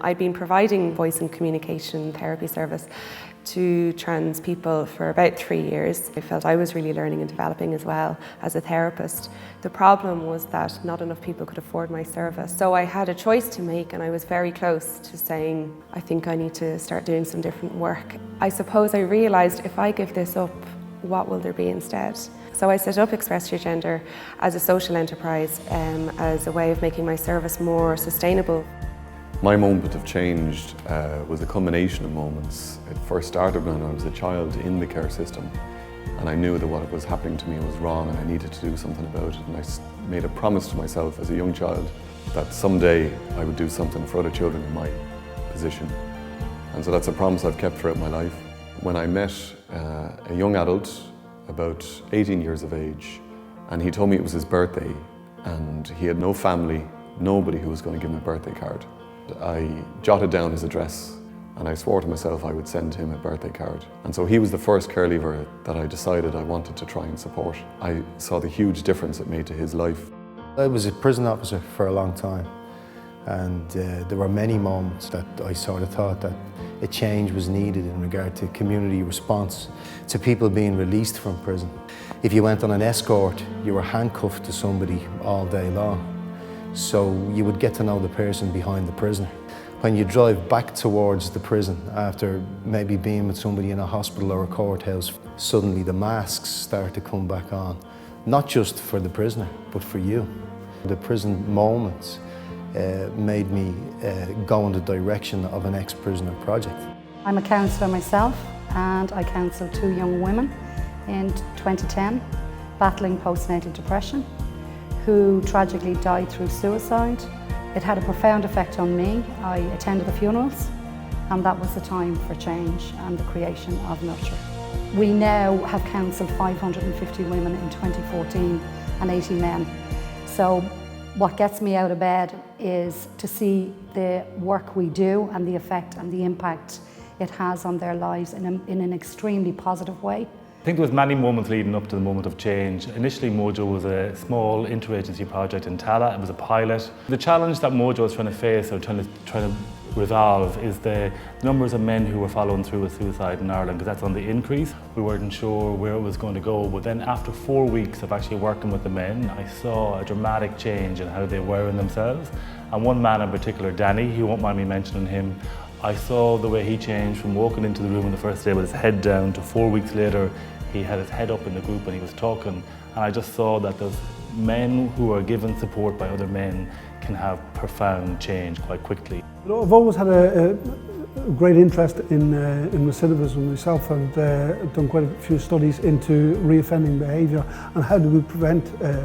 I'd been providing voice and communication therapy service to trans people for about 3 years. I felt I was really learning and developing as well as a therapist. The problem was that not enough people could afford my service. So I had a choice to make, and I was very close to saying, I think I need to start doing some different work. I suppose I realised if I give this up, what will there be instead? So I set up Express Your Gender as a social enterprise, as a way of making my service more sustainable. My moment of change was a combination of moments. It first started when I was a child in the care system, and I knew that what was happening to me was wrong and I needed to do something about it. And I made a promise to myself as a young child that someday I would do something for other children in my position. And so that's a promise I've kept throughout my life. When I met a young adult, about 18 years of age, and he told me it was his birthday and he had no family, nobody who was going to give him a birthday card. I jotted down his address and I swore to myself I would send him a birthday card. And so he was the first care leaver that I decided I wanted to try and support. I saw the huge difference it made to his life. I was a prison officer for a long time, and there were many moments that I sort of thought that a change was needed in regard to community response to people being released from prison. If you went on an escort, you were handcuffed to somebody all day long. So you would get to know the person behind the prisoner. When you drive back towards the prison after maybe being with somebody in a hospital or a courthouse, suddenly the masks start to come back on. Not just for the prisoner, but for you. The prison moments made me go in the direction of an ex-prisoner project. I'm a counsellor myself, and I counselled 2 young women in 2010 battling postnatal depression, who tragically died through suicide. It had a profound effect on me. I attended the funerals, and that was the time for change and the creation of Nurture. We now have counselled 550 women in 2014 and 80 men. So what gets me out of bed is to see the work we do and the effect and the impact it has on their lives in an extremely positive way. I think there was many moments leading up to the moment of change. Initially, Mojo was a small interagency project in Tallaght. It was a pilot. The challenge that Mojo is trying to face or trying to resolve is the numbers of men who were following through with suicide in Ireland, because that's on the increase. We weren't sure where it was going to go, but then after 4 weeks of actually working with the men, I saw a dramatic change in how they were in themselves. And one man in particular, Danny, you won't mind me mentioning him, I saw the way he changed from walking into the room on the first day with his head down to 4 weeks later, he had his head up in the group and he was talking. And I just saw that those men who are given support by other men can have profound change quite quickly. I've always had a great interest in recidivism myself, and done quite a few studies into reoffending behaviour and how do we prevent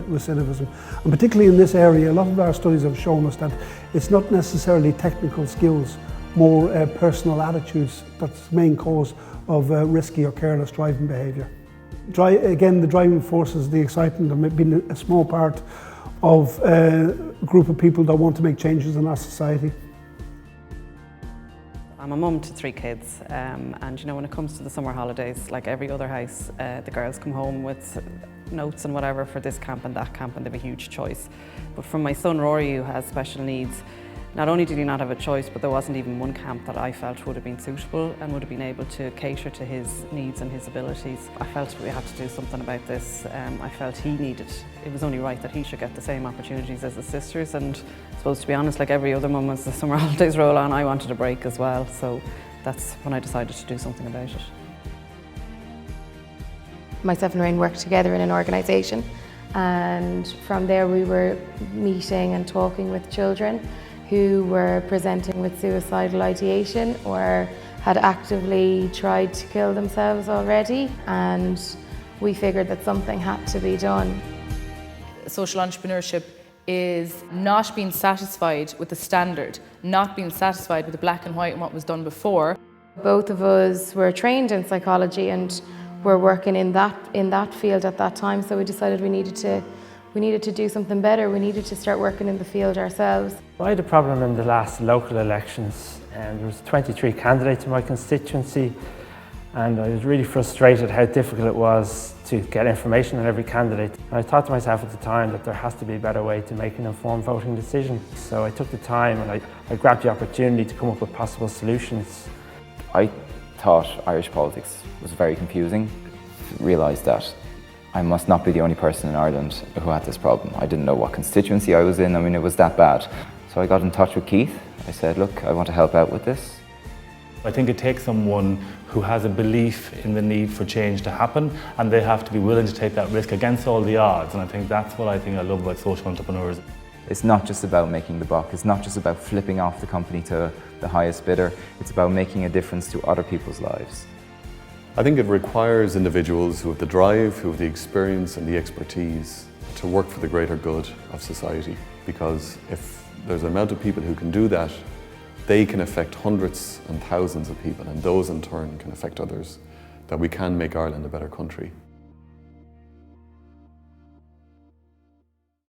recidivism. And particularly in this area, a lot of our studies have shown us that it's not necessarily technical skills, more personal attitudes that's the main cause of risky or careless driving behaviour. Again, the driving force is the excitement of being a small part of a group of people that want to make changes in our society. I'm a mum to 3 kids, and you know, when it comes to the summer holidays, like every other house, the girls come home with notes and whatever for this camp and that camp, and they have a huge choice. But from my son Rory, who has special needs, not only did he not have a choice, but there wasn't even one camp that I felt would have been suitable and would have been able to cater to his needs and his abilities. I felt we had to do something about this. I felt he needed, it was only right that he should get the same opportunities as his sisters, and I suppose, to be honest, like every other mum, as the summer holidays roll on, I wanted a break as well, so that's when I decided to do something about it. Myself and Rain worked together in an organisation, and from there we were meeting and talking with children who were presenting with suicidal ideation or had actively tried to kill themselves already, and we figured that something had to be done. Social entrepreneurship is not being satisfied with the standard, not being satisfied with the black and white and what was done before. Both of us were trained in psychology and were working in that field at that time, so we decided we needed to do something better. We needed to start working in the field ourselves. I had a problem in the last local elections, and there was 23 candidates in my constituency, And I was really frustrated how difficult it was to get information on every candidate. And I thought to myself at the time that there has to be a better way to make an informed voting decision. So I took the time and I grabbed the opportunity to come up with possible solutions. I thought Irish politics was very confusing. I realised that I must not be the only person in Ireland who had this problem. I didn't know what constituency I was in. I mean, it was that bad. So I got in touch with Keith. I said, look, I want to help out with this. I think it takes someone who has a belief in the need for change to happen, and they have to be willing to take that risk against all the odds. And I think that's what I love about social entrepreneurs. It's not just about making the buck. It's not just about flipping off the company to the highest bidder. It's about making a difference to other people's lives. I think it requires individuals who have the drive, who have the experience and the expertise to work for the greater good of society. Because if there's an amount of people who can do that, they can affect hundreds and thousands of people, and those in turn can affect others, that we can make Ireland a better country.